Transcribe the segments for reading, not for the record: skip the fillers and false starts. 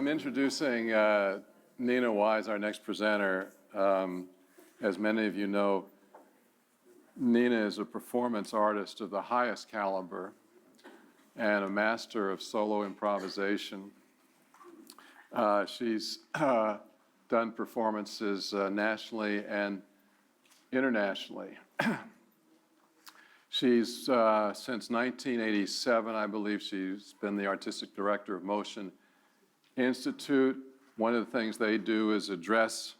I'm introducing Nina Wise, our next presenter. As many of you know, Nina is a performance artist of the highest caliber and a master of solo improvisation. She's done performances nationally and internationally. She's, since 1987, I believe, she's been the artistic director of Motion Institute. One of the things they do is address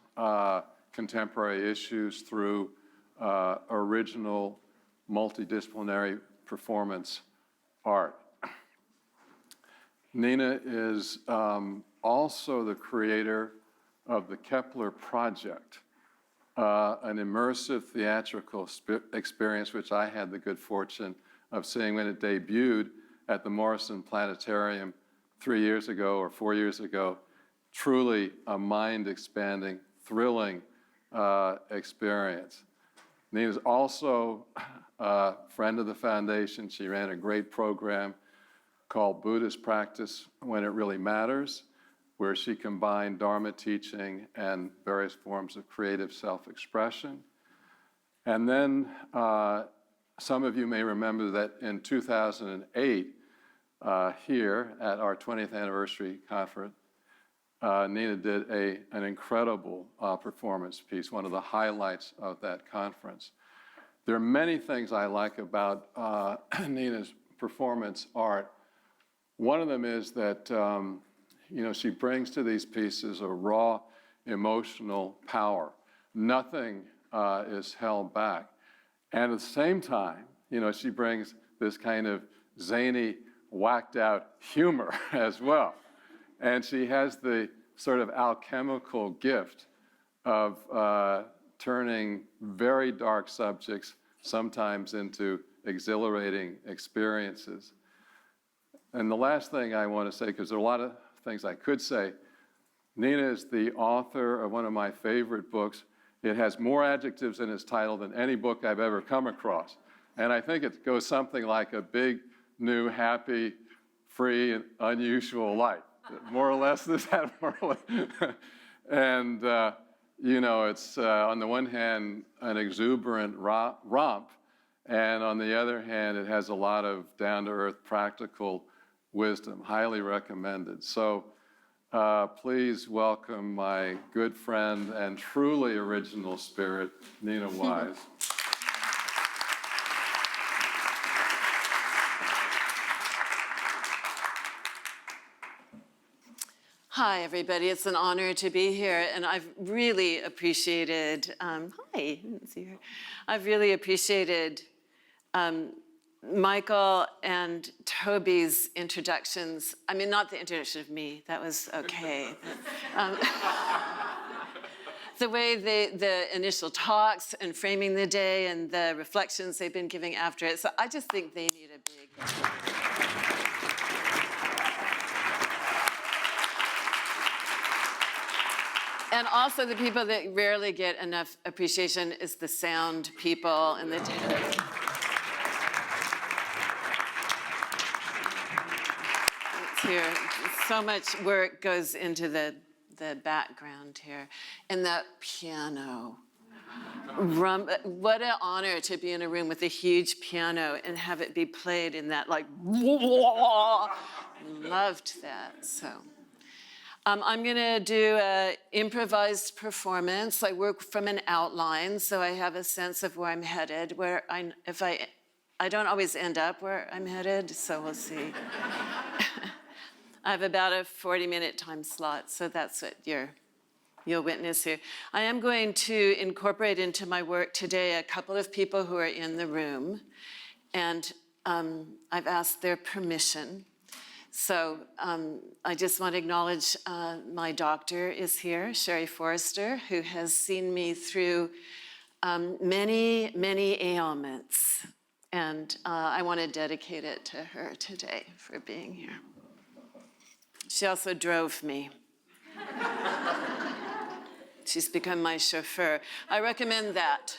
contemporary issues through original multidisciplinary performance art. Nina is also the creator of the Kepler Project, an immersive theatrical experience which I had the good fortune of seeing when it debuted at the Morrison Planetarium 3 years ago or 4 years ago. Truly a mind-expanding, thrilling experience. Nina's also a friend of the foundation. She ran a great program called Buddhist Practice When It Really Matters, where she combined Dharma teaching and various forms of creative self-expression. And then some of you may remember that in 2008, here at our 20th anniversary conference, Nina did an incredible performance piece, one of the highlights of that conference. There are many things I like about Nina's performance art. One of them is that she brings to these pieces a raw emotional power. Nothing is held back. And at the same time, she brings this kind of zany, whacked out humor as well. And she has the sort of alchemical gift of turning very dark subjects sometimes into exhilarating experiences. And the last thing I want to say, because there are a lot of things I could say, Nina is the author of one of my favorite books. It has more adjectives in its title than any book I've ever come across. And I think it goes something like a big, new, happy, free, and unusual life. More or less, is that more or less? And, it's on the one hand, an exuberant romp, and on the other hand, it has a lot of down-to-earth practical wisdom, highly recommended. So please welcome my good friend and truly original spirit, Nina Wise. Hi, everybody. It's an honor to be here, and I've really appreciated, I've really appreciated Michael and Toby's introductions. I mean, not the introduction of me, that was okay. The way the initial talks and framing the day and the reflections they've been giving after it. So I just think they need a big... And also the people that rarely get enough appreciation is the sound people and the... Here, so much work goes into the background here. And that piano. What an honor to be in a room with a huge piano and have it be played in that, like, loved that, so. I'm gonna do an improvised performance. I work from an outline, so I have a sense of where I'm headed, I don't always end up where I'm headed, so we'll see. I have about a 40-minute time slot, so that's what you'll witness here. I am going to incorporate into my work today a couple of people who are in the room, and I've asked their permission. So I just want to acknowledge my doctor is here, Sherry Forrester, who has seen me through many, many ailments. And I want to dedicate it to her today for being here. She also drove me. She's become my chauffeur. I recommend that.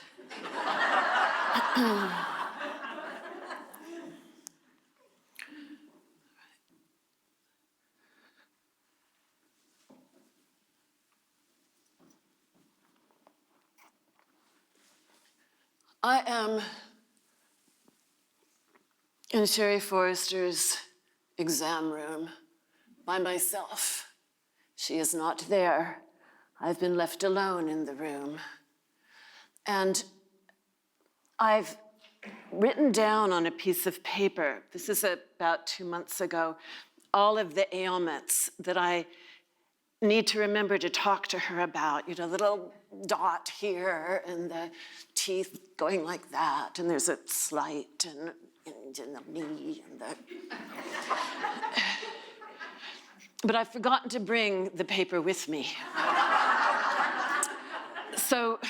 I am in Sherry Forrester's exam room by myself. She is not there. I've been left alone in the room. And I've written down on a piece of paper, this is about 2 months ago, all of the ailments that I need to remember to talk to her about. You know, little dot here and the teeth going like that, and there's a slight and in the knee and the... But I've forgotten to bring the paper with me. So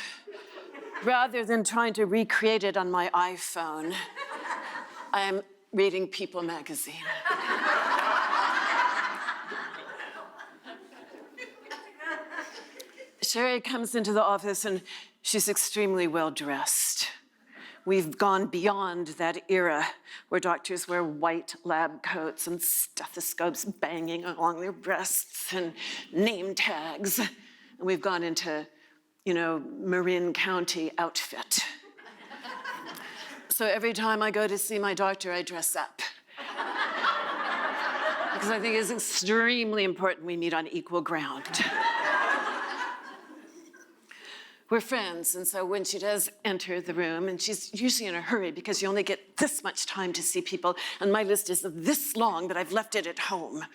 rather than trying to recreate it on my iPhone, I am reading People magazine. Sherry comes into the office and she's extremely well-dressed. We've gone beyond that era where doctors wear white lab coats and stethoscopes banging along their breasts and name tags. And we've gone into, you know, Marin County outfit. So every time I go to see my doctor, I dress up. Because I think it's extremely important we meet on equal ground. We're friends, and so when she does enter the room, and she's usually in a hurry because you only get this much time to see people, and my list is this long, but I've left it at home.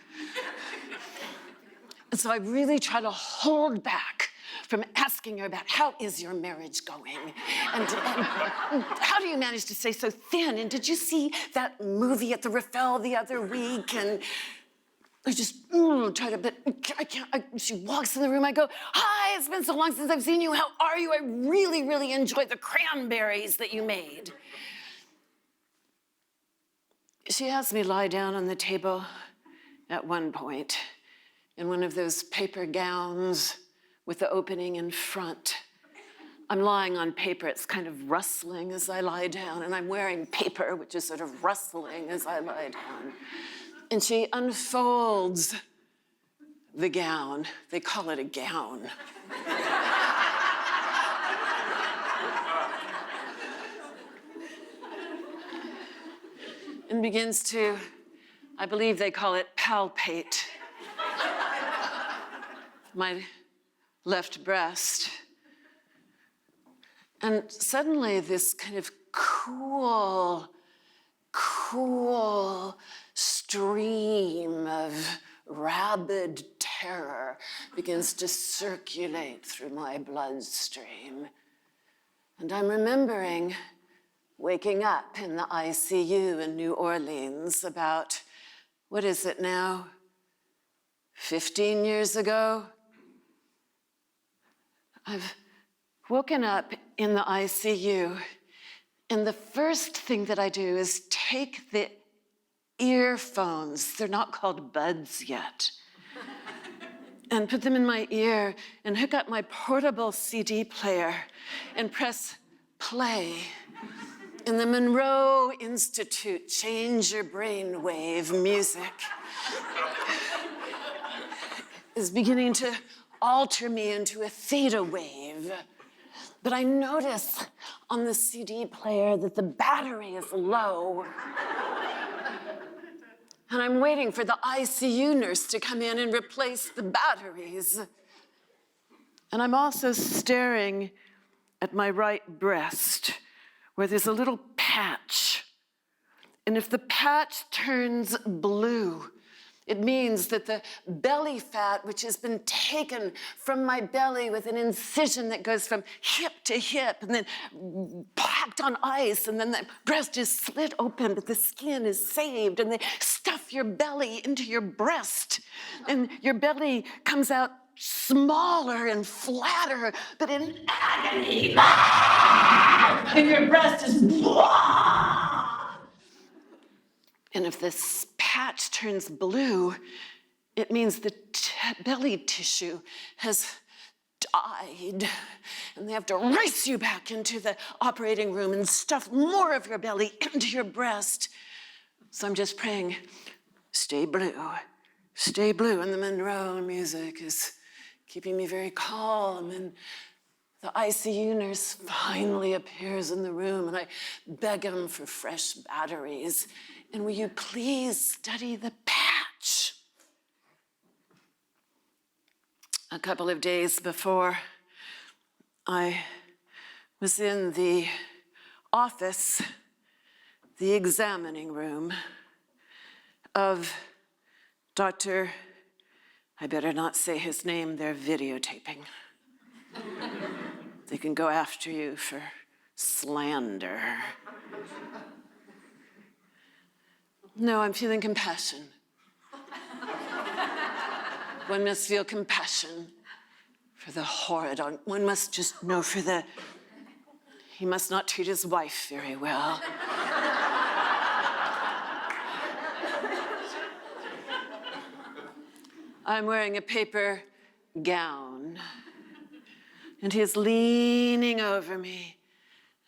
And so I really try to hold back from asking her about how is your marriage going? And how do you manage to stay so thin? And did you see that movie at the Raffel the other week? And I just try to, but I can't. She walks in the room, I go, hi, it's been so long since I've seen you. How are you? I really, really enjoyed the cranberries that you made. She has me lie down on the table at one point in one of those paper gowns with the opening in front. I'm lying on paper, it's kind of rustling as I lie down, and I'm wearing paper, which is sort of rustling as I lie down. And she unfolds the gown. They call it a gown. And begins to, I believe they call it palpate, my left breast. And suddenly this kind of cool stream of rabid terror begins to circulate through my bloodstream. And I'm remembering waking up in the ICU in New Orleans about, what is it now, 15 years ago? I've woken up in the ICU, and the first thing that I do is take the earphones, they're not called buds yet, and put them in my ear and hook up my portable CD player and press play. And the Monroe Institute Change Your Brainwave music is beginning to alter me into a theta wave. But I notice on the CD player that the battery is low. And I'm waiting for the ICU nurse to come in and replace the batteries. And I'm also staring at my right breast, where there's a little patch. And if the patch turns blue, it means that the belly fat, which has been taken from my belly with an incision that goes from hip to hip and then packed on ice, and then the breast is slit open, but the skin is saved, and they stuff your belly into your breast. And your belly comes out smaller and flatter, but in agony. And your breast is... And if this patch turns blue, it means the belly tissue has died. And they have to race you back into the operating room and stuff more of your belly into your breast. So I'm just praying, stay blue, stay blue. And the Monroe music is keeping me very calm. And The ICU nurse finally appears in the room, and I beg him for fresh batteries. And will you please study the patch? A couple of days before, I was in the office, the examining room of Dr. I better not say his name, they're videotaping. They can go after you for slander. No, I'm feeling compassion. One must feel compassion for the horrid, one must just know for the, he must not treat his wife very well. I'm wearing a paper gown, and he is leaning over me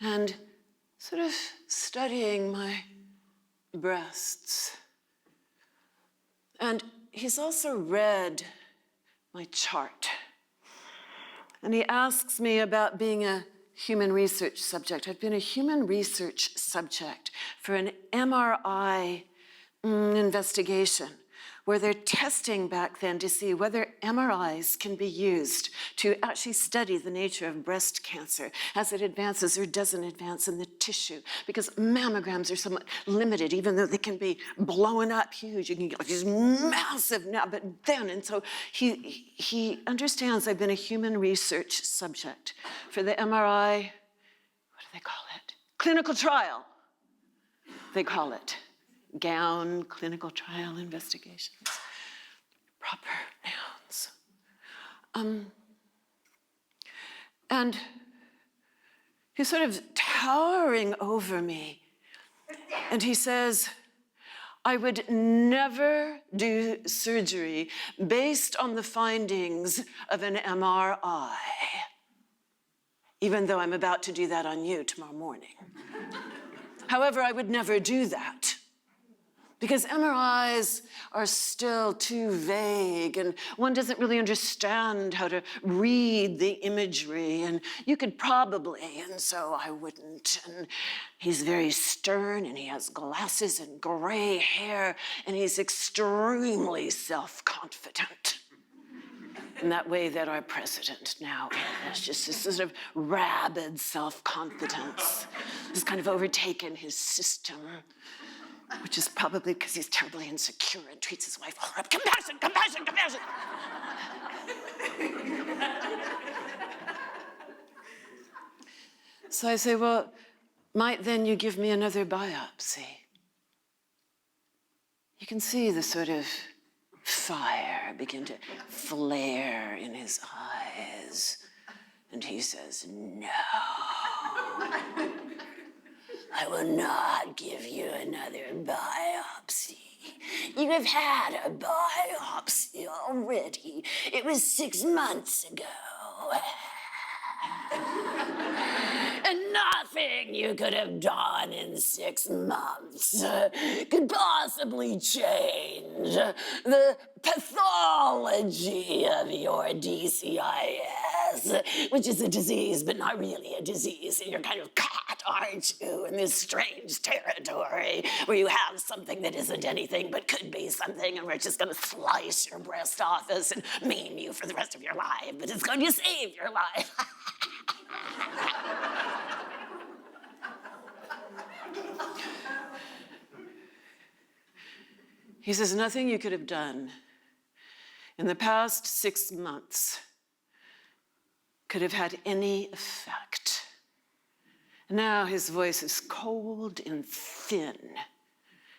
and sort of studying my breasts. And he's also read my chart. And he asks me about being a human research subject. I've been a human research subject for an MRI investigation, where they're testing back then to see whether MRIs can be used to actually study the nature of breast cancer as it advances or doesn't advance in the tissue. Because mammograms are somewhat limited, even though they can be blown up huge. You can get like these massive now, but then, and so he understands I've been a human research subject for the MRI, what do they call it? Clinical trial, they call it. Gown, clinical trial investigations, proper nouns. And he's sort of towering over me, and he says, I would never do surgery based on the findings of an MRI, even though I'm about to do that on you tomorrow morning. However, I would never do that, because MRIs are still too vague, and one doesn't really understand how to read the imagery, and you could probably, and so I wouldn't. And he's very stern, and he has glasses and gray hair, and he's extremely self-confident. In that way that our president now is, just this sort of rabid self-confidence has kind of overtaken his system, which is probably because he's terribly insecure and treats his wife horribly. Compassion, compassion, compassion. So I say, well, might then you give me another biopsy? You can see the sort of fire begin to flare in his eyes. And he says, no. I will not give you another biopsy. You have had a biopsy already. It was 6 months ago. And nothing you could have done in 6 months could possibly change the pathology of your DCIS, which is a disease, but not really a disease. And you're kind of caught, aren't you, in this strange territory where you have something that isn't anything but could be something, and we're just going to slice your breast office and maim you for the rest of your life, but it's going to save your life. He says, nothing you could have done in the past 6 months could have had any effect. Now his voice is cold and thin,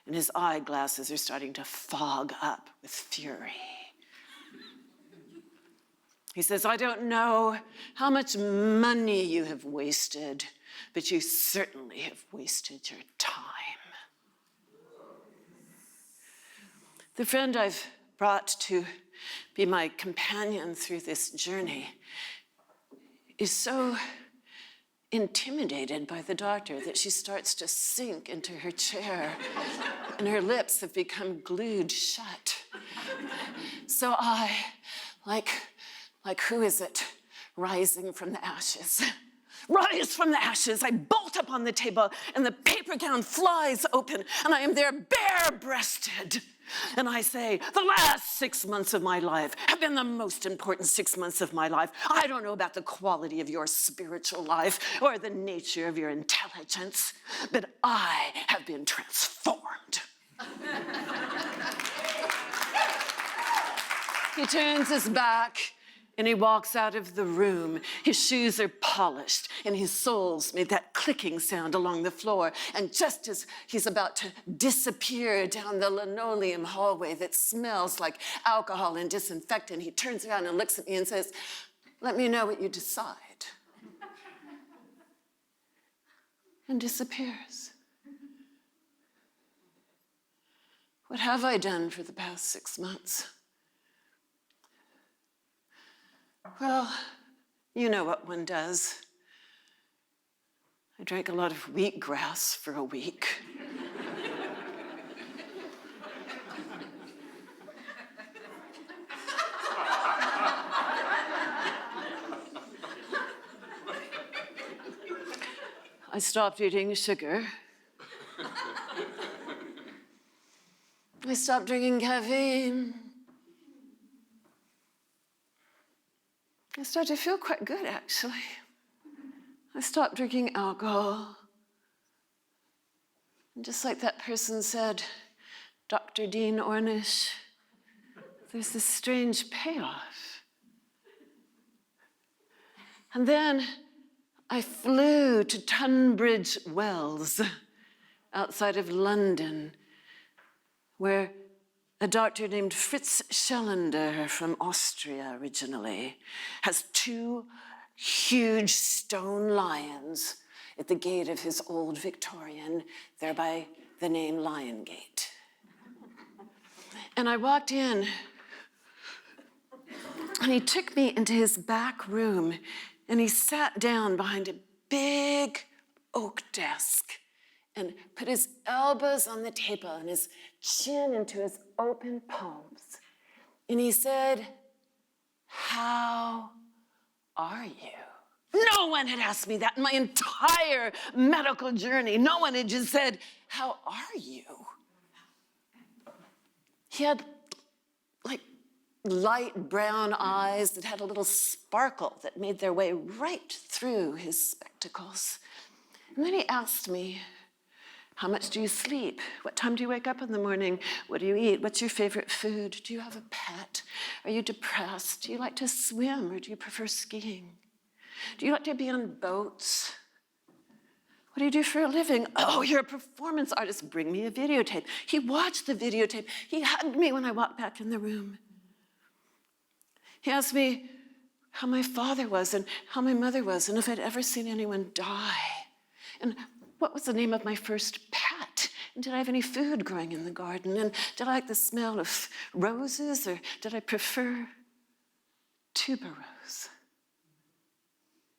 and his eyeglasses are starting to fog up with fury. He says, I don't know how much money you have wasted, but you certainly have wasted your time. The friend I've brought to be my companion through this journey is so intimidated by the doctor that she starts to sink into her chair, and her lips have become glued shut. So I, like who is it? rising from the ashes. Rise from the ashes. I bolt up on the table, and the paper gown flies open, and I am there bare-breasted. And I say, the last 6 months of my life have been the most important 6 months of my life. I don't know about the quality of your spiritual life or the nature of your intelligence, but I have been transformed. He turns his back and he walks out of the room. His shoes are polished and his soles made that clicking sound along the floor. And just as he's about to disappear down the linoleum hallway that smells like alcohol and disinfectant, he turns around and looks at me and says, "Let me know what you decide." And disappears. What have I done for the past 6 months? Well, you know what one does. I drank a lot of wheatgrass for a week. I stopped eating sugar. I stopped drinking caffeine. I started to feel quite good, actually. I stopped drinking alcohol. And just like that person said, Dr. Dean Ornish, there's this strange payoff. And then I flew to Tunbridge Wells outside of London, where a doctor named Fritz Schellender from Austria originally has 2 huge stone lions at the gate of his old Victorian, thereby the name Lion Gate. And I walked in, and he took me into his back room, and he sat down behind a big oak desk and put his elbows on the table and his chin into his open palms. And he said, "How are you?" No one had asked me that in my entire medical journey. No one had just said, "How are you?" He had like light brown eyes that had a little sparkle that made their way right through his spectacles. And then he asked me, "How much do you sleep? What time do you wake up in the morning? What do you eat? What's your favorite food? Do you have a pet? Are you depressed? Do you like to swim or do you prefer skiing? Do you like to be on boats? What do you do for a living? Oh, you're a performance artist. Bring me a videotape." He watched the videotape. He hugged me when I walked back in the room. He asked me how my father was and how my mother was and if I'd ever seen anyone die. And what was the name of my first pet? And did I have any food growing in the garden? And did I like the smell of roses or did I prefer tuberose?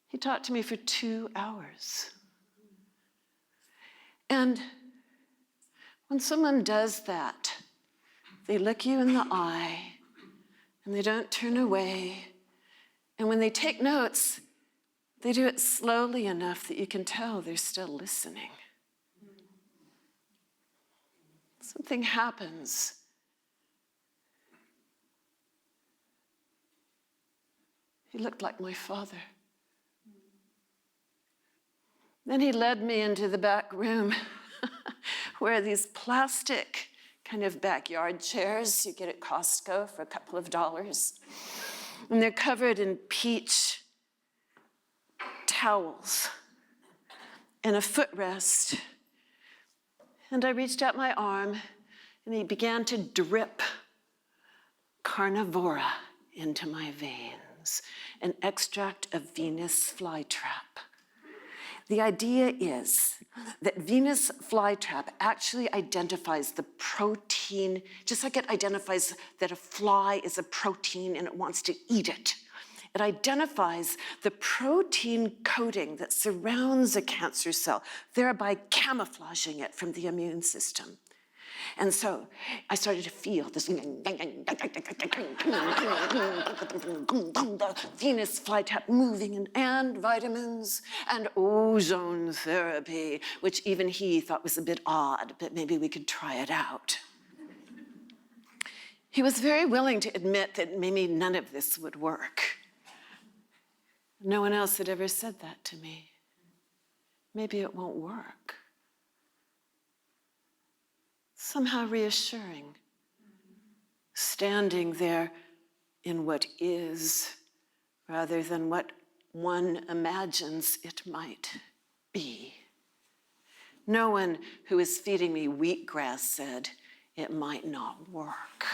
He talked to me for 2 hours. And when someone does that, they look you in the eye and they don't turn away. And when they take notes, they do it slowly enough that you can tell they're still listening. Something happens. He looked like my father. Then he led me into the back room where these plastic kind of backyard chairs you get at Costco for a couple of dollars. And they're covered in peach towels and a footrest. And I reached out my arm and he began to drip carnivora into my veins, an extract of Venus flytrap. The idea is that Venus flytrap actually identifies the protein, just like it identifies that a fly is a protein and it wants to eat it. It identifies the protein coating that surrounds a cancer cell, thereby camouflaging it from the immune system. And so I started to feel this the Venus flytrap moving, and vitamins and ozone therapy, which even he thought was a bit odd, but maybe we could try it out. He was very willing to admit that maybe none of this would work. No one else had ever said that to me. Maybe it won't work. Somehow reassuring, standing there in what is rather than what one imagines it might be. No one who was feeding me wheatgrass said it might not work.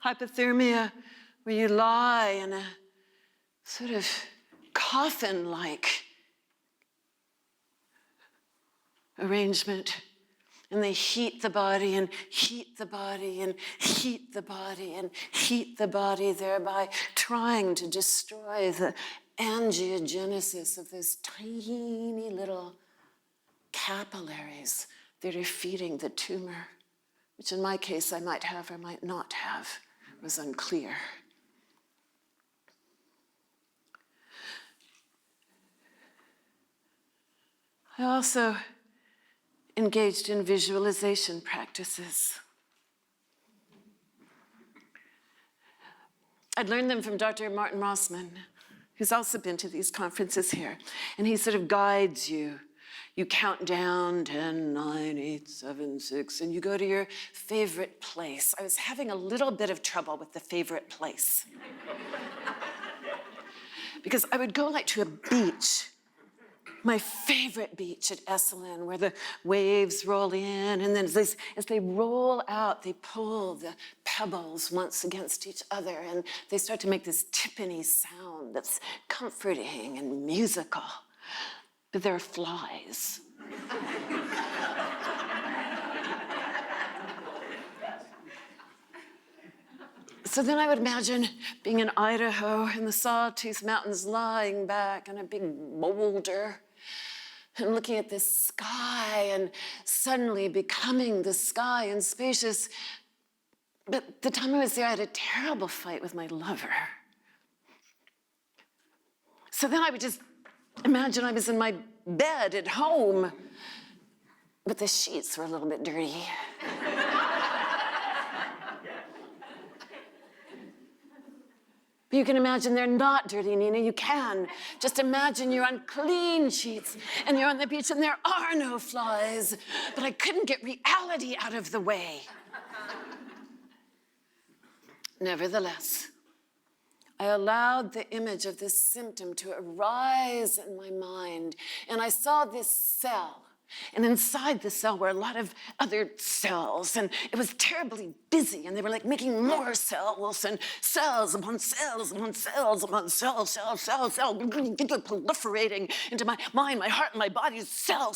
Hypothermia, where you lie in a sort of coffin-like arrangement, and they heat the body and heat the body and heat the body and heat the body, thereby trying to destroy the angiogenesis of those tiny little capillaries that are feeding the tumor, which in my case I might have or might not have. It was unclear. I also engaged in visualization practices. I'd learned them from Dr. Martin Rossman, who's also been to these conferences here. And he sort of guides you. You count down 10, 9, 8, 7, 6, and you go to your favorite place. I was having a little bit of trouble with the favorite place. Because I would go like to a beach, my favorite beach at Esalen, where the waves roll in, and then as they roll out, they pull the pebbles once against each other, and they start to make this timpani sound that's comforting and musical. But there are flies. So then I would imagine being in Idaho in the Sawtooth Mountains, lying back on a big boulder and looking at this sky and suddenly becoming the sky and spacious. But the time I was there, I had a terrible fight with my lover. So then I would just imagine I was in my bed at home, but the sheets were a little bit dirty. But you can imagine they're not dirty, Nina. You can. Just imagine you're on clean sheets and you're on the beach and there are no flies. But I couldn't get reality out of the way. Nevertheless, I allowed the image of this symptom to arise in my mind, and I saw this cell. And inside the cell were a lot of other cells, and it was terribly busy, and they were like making more cells, and cells upon cells upon cells upon cells, proliferating into my mind, my heart, and my body. Cell,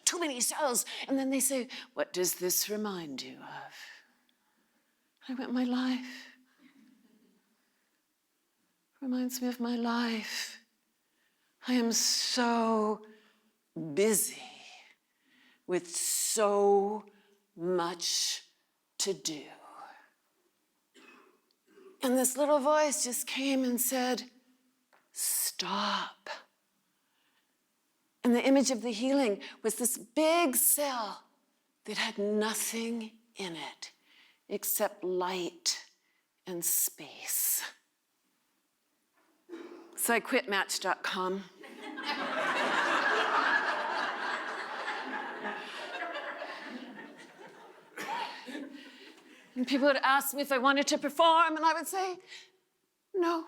too many cells. And then they say, "What does this remind you of?" I went, "My life. Reminds me of my life. I am so busy with so much to do." And this little voice just came and said, "Stop." And the image of the healing was this big cell that had nothing in it except light and space. So I quit Match.com. And people would ask me if I wanted to perform, and I would say, no.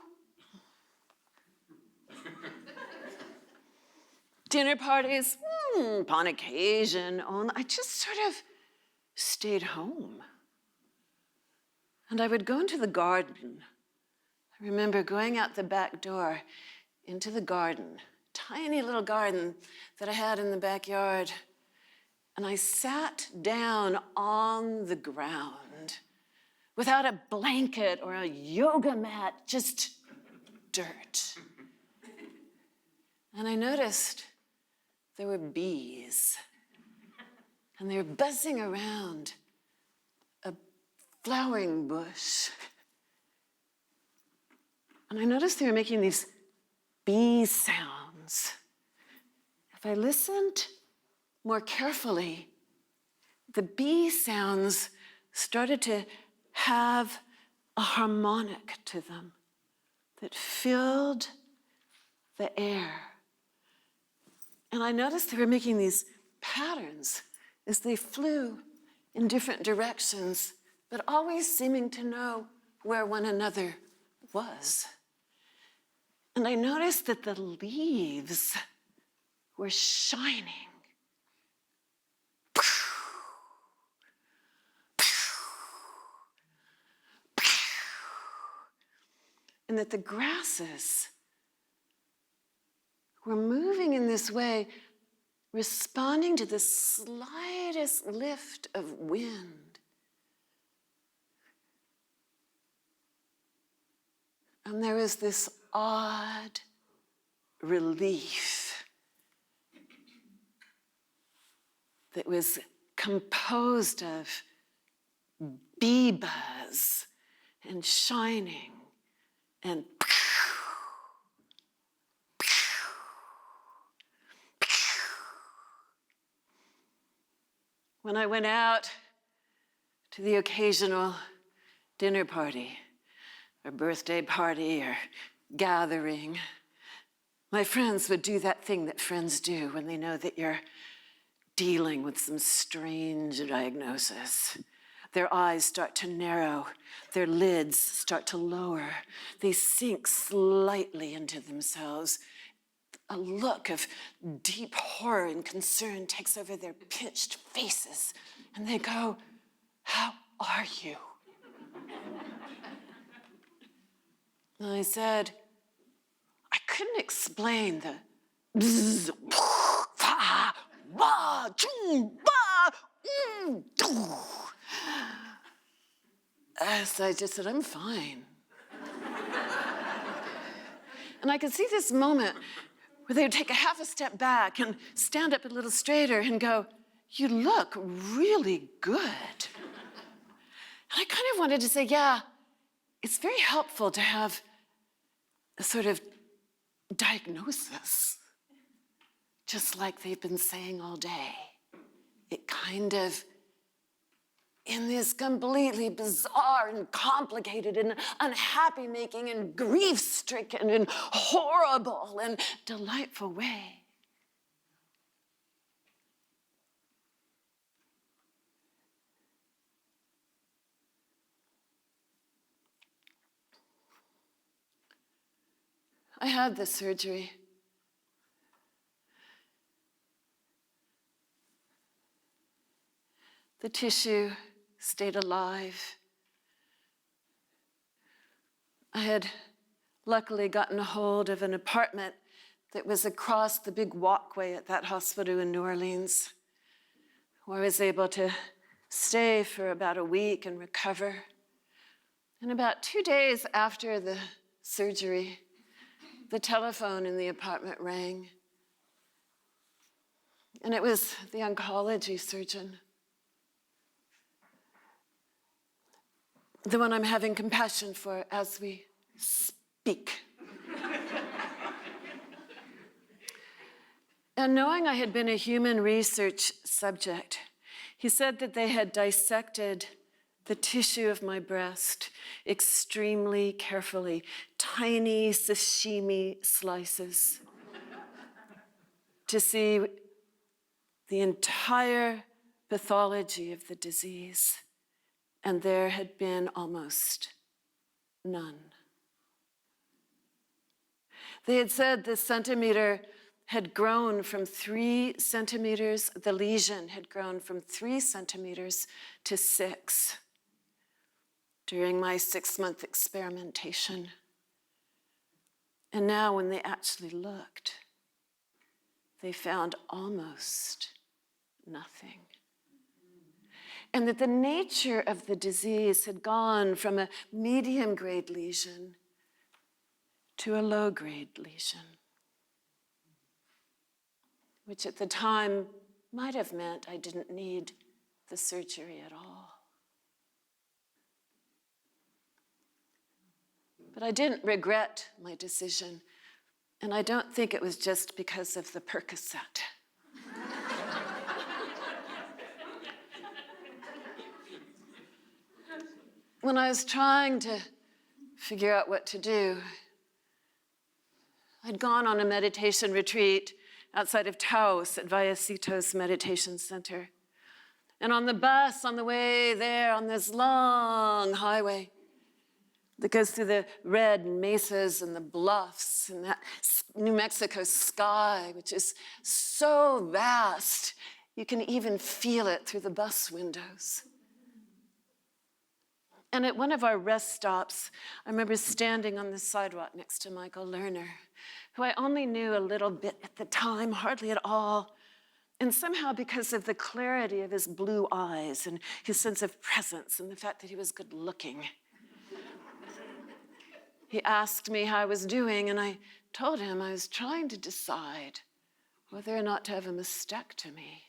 Dinner parties, upon occasion, I just sort of stayed home. And I would go into the garden. I remember going out the back door into the garden, tiny little garden that I had in the backyard. And I sat down on the ground without a blanket or a yoga mat, just dirt. And I noticed there were bees. And they were buzzing around a flowering bush. And I noticed they were making these bee sounds. If I listened more carefully, the bee sounds started to have a harmonic to them that filled the air. And I noticed they were making these patterns as they flew in different directions, but always seeming to know where one another was. And I noticed that the leaves were shining. And that the grasses were moving in this way, responding to the slightest lift of wind. And there was this odd relief that was composed of bee buzz and shining and when I went out to the occasional dinner party or birthday party or gathering, my friends would do that thing that friends do when they know that you're dealing with some strange diagnosis. Their eyes start to narrow, their lids start to lower, they sink slightly into themselves. A look of deep horror and concern takes over their pinched faces, and they go, "How are you?" And I said, I couldn't explain the bzz, fa, wa, choo, ba, doo. So I just said, "I'm fine." And I could see this moment where they would take a half a step back and stand up a little straighter and go, "You look really good." And I kind of wanted to say, yeah, it's very helpful to have a sort of diagnosis, just like they've been saying all day. It kind of, in this completely bizarre and complicated and unhappy-making and grief-stricken and horrible and delightful way. I had the surgery. The tissue stayed alive. I had luckily gotten a hold of an apartment that was across the big walkway at that hospital in New Orleans, where I was able to stay for about a week and recover. And about 2 days after the surgery, the telephone in the apartment rang. And it was the oncology surgeon, the one I'm having compassion for as we speak. And knowing I had been a human research subject, he said that they had dissected the tissue of my breast extremely carefully, tiny sashimi slices, to see the entire pathology of the disease. And there had been almost none. They had said the centimeter had grown from 3 centimeters, the lesion had grown from 3 centimeters to 6 during my 6-month experimentation. And now when they actually looked, they found almost nothing. And that the nature of the disease had gone from a medium-grade lesion to a low-grade lesion. which at the time might have meant I didn't need the surgery at all. But I didn't regret my decision, and I don't think it was just because of the Percocet. When I was trying to figure out what to do, I'd gone on a meditation retreat outside of Taos at Vallecitos Meditation Center. And on the bus, on the way there, on this long highway that goes through the red mesas and the bluffs and that New Mexico sky, which is so vast, you can even feel it through the bus windows. And at one of our rest stops, I remember standing on the sidewalk next to Michael Lerner, who I only knew a little bit at the time, hardly at all. And somehow, because of the clarity of his blue eyes and his sense of presence and the fact that he was good looking, he asked me how I was doing, and I told him I was trying to decide whether or not to have a mastectomy.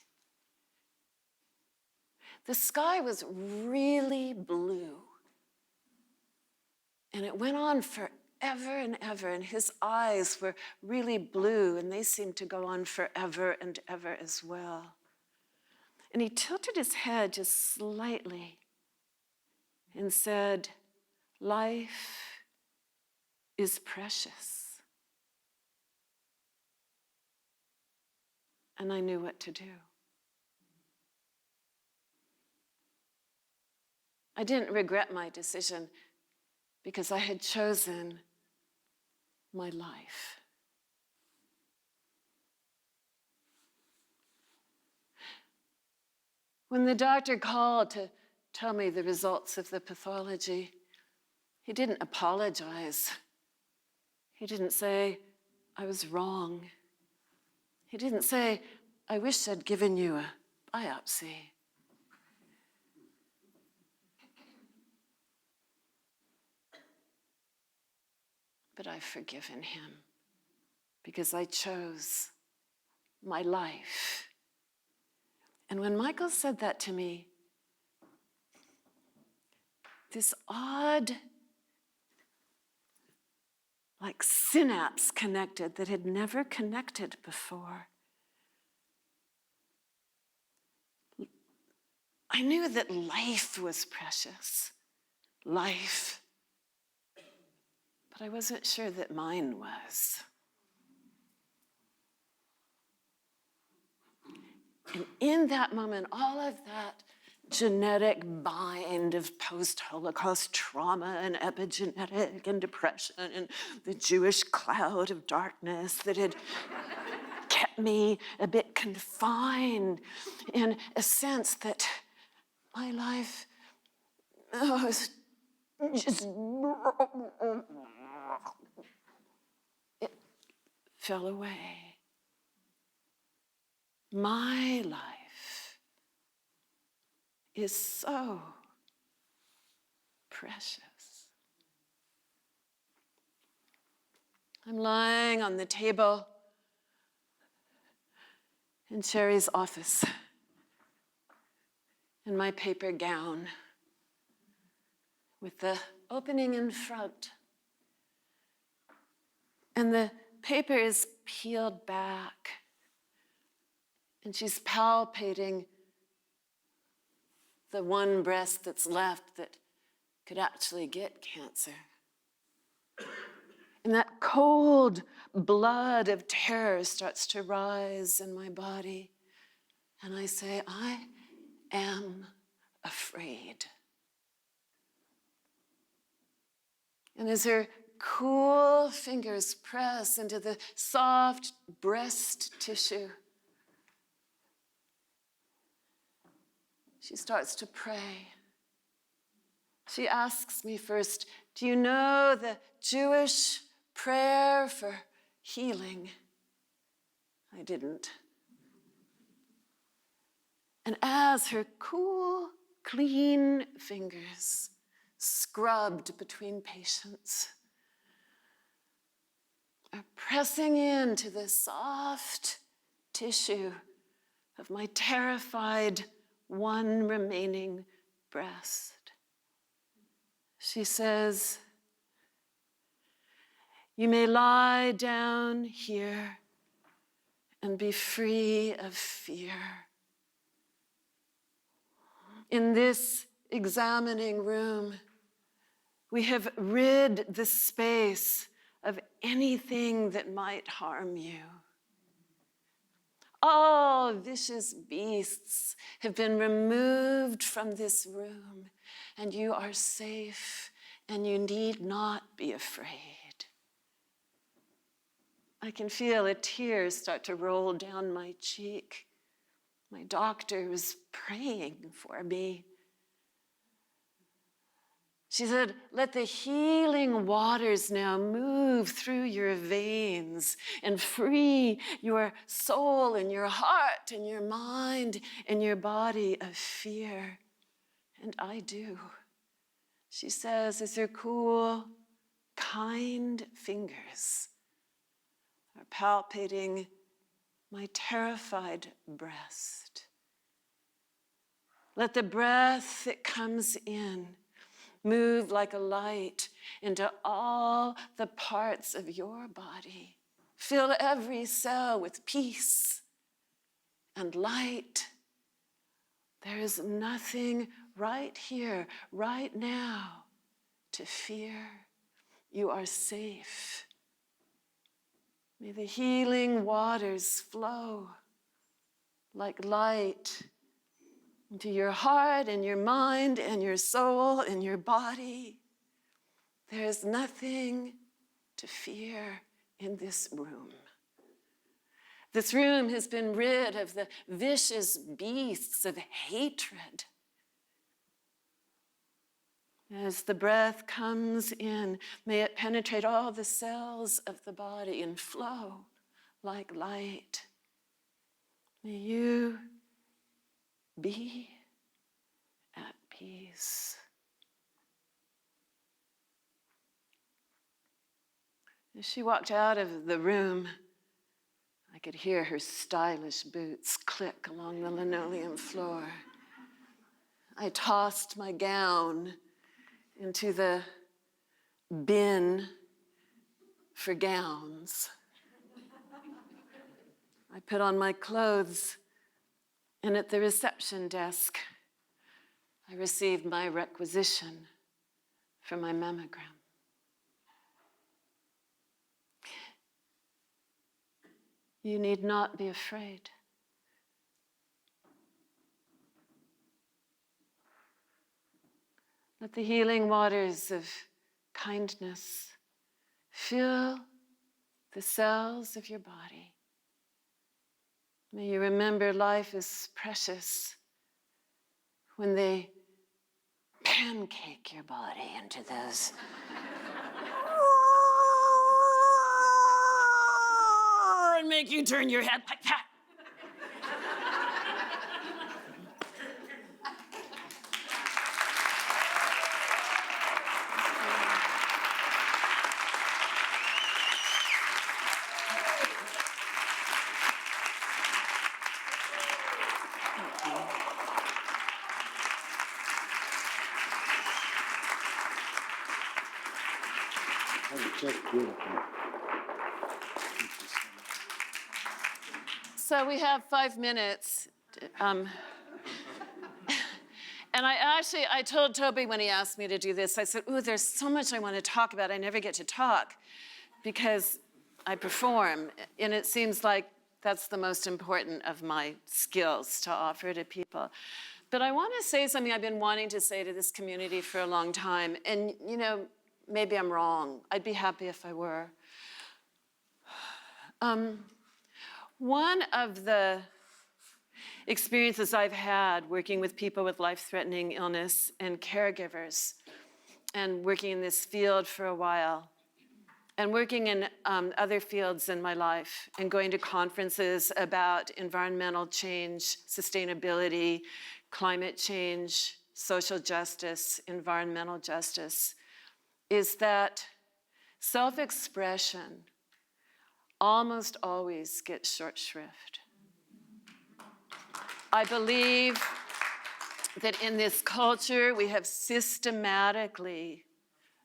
The sky was really blue. And it went on forever and ever, and his eyes were really blue, and they seemed to go on forever and ever as well. And he tilted his head just slightly and said, "Life is precious." And I knew what to do. I didn't regret my decision because I had chosen my life. When the doctor called to tell me the results of the pathology, he didn't apologize. He didn't say, "I was wrong." He didn't say, "I wish I'd given you a biopsy." But I've forgiven him because I chose my life. And when Michael said that to me, this odd, like synapse connected that had never connected before. I knew that life was precious, life. But I wasn't sure that mine was. And in that moment, all of that genetic bind of post-Holocaust trauma and epigenetic and depression and the Jewish cloud of darkness that had kept me a bit confined in a sense that my life was just... It fell away. My life is so precious. I'm lying on the table in Sherry's office in my paper gown with the opening in front. And the paper is peeled back, and she's palpating the one breast that's left that could actually get cancer. And that cold blood of terror starts to rise in my body. And I say, I am afraid. And as her cool fingers press into the soft breast tissue, she starts to pray. She asks me first, do you know the Jewish prayer for healing? I didn't. And as her cool, clean fingers scrubbed between patients are pressing into the soft tissue of my terrified one remaining breast. She says, "You may lie down here and be free of fear. In this examining room, we have rid the space of anything that might harm you. All vicious beasts have been removed from this room, and you are safe, and you need not be afraid." I can feel a tear start to roll down my cheek. My doctor was praying for me. She said, "Let the healing waters now move through your veins and free your soul and your heart and your mind and your body of fear." And I do. She says, as her cool, kind fingers are palpating my terrified breast. Let the breath that comes in move like a light into all the parts of your body. Fill every cell with peace and light. There is nothing right here, right now, to fear. You are safe. May the healing waters flow like light into your heart and your mind and your soul and your body. There is nothing to fear in this room. This room has been rid of the vicious beasts of hatred. As the breath comes in, may it penetrate all the cells of the body and flow like light. May you be at peace. As she walked out of the room, I could hear her stylish boots click along the linoleum floor. I tossed my gown into the bin for gowns. I put on my clothes, and at the reception desk, I received my requisition for my mammogram. You need not be afraid. Let the healing waters of kindness fill the cells of your body. May you remember life is precious when they pancake your body into those and make you turn your head like that. Just beautiful. So we have 5 minutes. And I told Toby when he asked me to do this, I said, "Ooh, there's so much I want to talk about. I never get to talk because I perform." And it seems like that's the most important of my skills to offer to people. But I want to say something I've been wanting to say to this community for a long time. And, you know, maybe I'm wrong. I'd be happy if I were. One of the experiences I've had working with people with life-threatening illness and caregivers, and working in this field for a while, and working in other fields in my life, and going to conferences about environmental change, sustainability, climate change, social justice, environmental justice, is that self-expression almost always gets short shrift. I believe that in this culture, we have systematically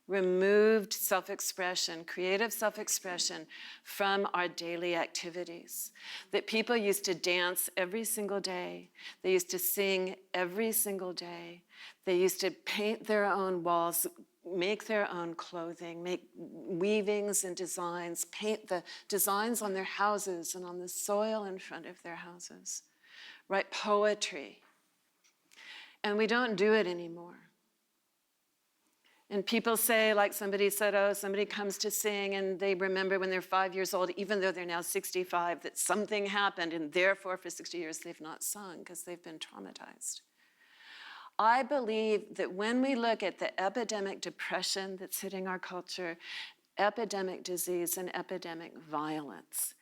removed self-expression, creative self-expression from our daily activities. That people used to dance every single day. They used to sing every single day. They used to paint their own walls, make their own clothing, make weavings and designs, paint the designs on their houses and on the soil in front of their houses, write poetry. And we don't do it anymore. And people say, like somebody said, oh, somebody comes to sing and they remember when they're 5 years old, even though they're now 65, that something happened and therefore for 60 years they've not sung because they've been traumatized. I believe that when we look at the epidemic depression that's hitting our culture, epidemic disease and epidemic violence,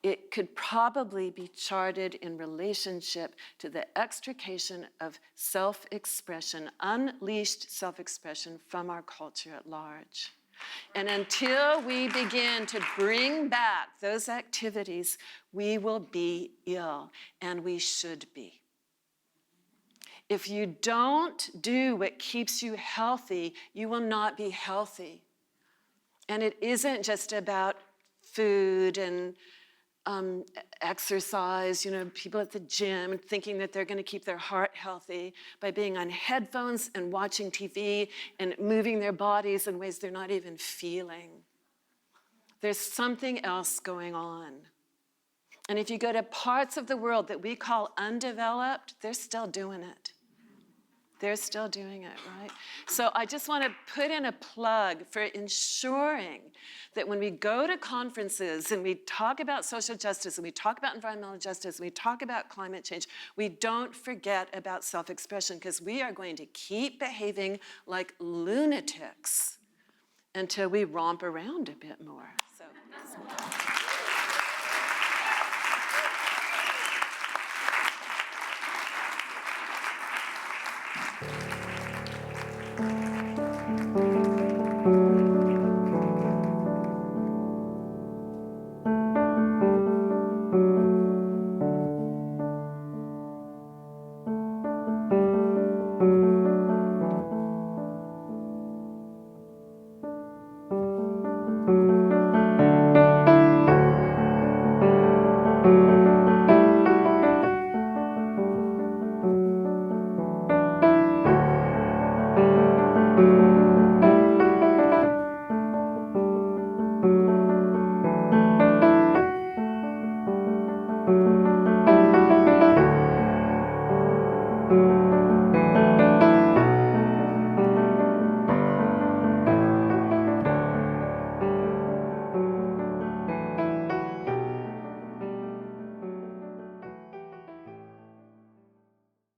it could probably be charted in relationship to the extrication of self-expression, unleashed self-expression from our culture at large. And until we begin to bring back those activities, we will be ill, and we should be. If you don't do what keeps you healthy, you will not be healthy. And it isn't just about food and exercise, people at the gym thinking that they're going to keep their heart healthy by being on headphones and watching TV and moving their bodies in ways they're not even feeling. There's something else going on. And if you go to parts of the world that we call undeveloped, they're still doing it. They're still doing it, right? So I just want to put in a plug for ensuring that when we go to conferences and we talk about social justice and we talk about environmental justice and we talk about climate change, we don't forget about self-expression, because we are going to keep behaving like lunatics until we romp around a bit more. So.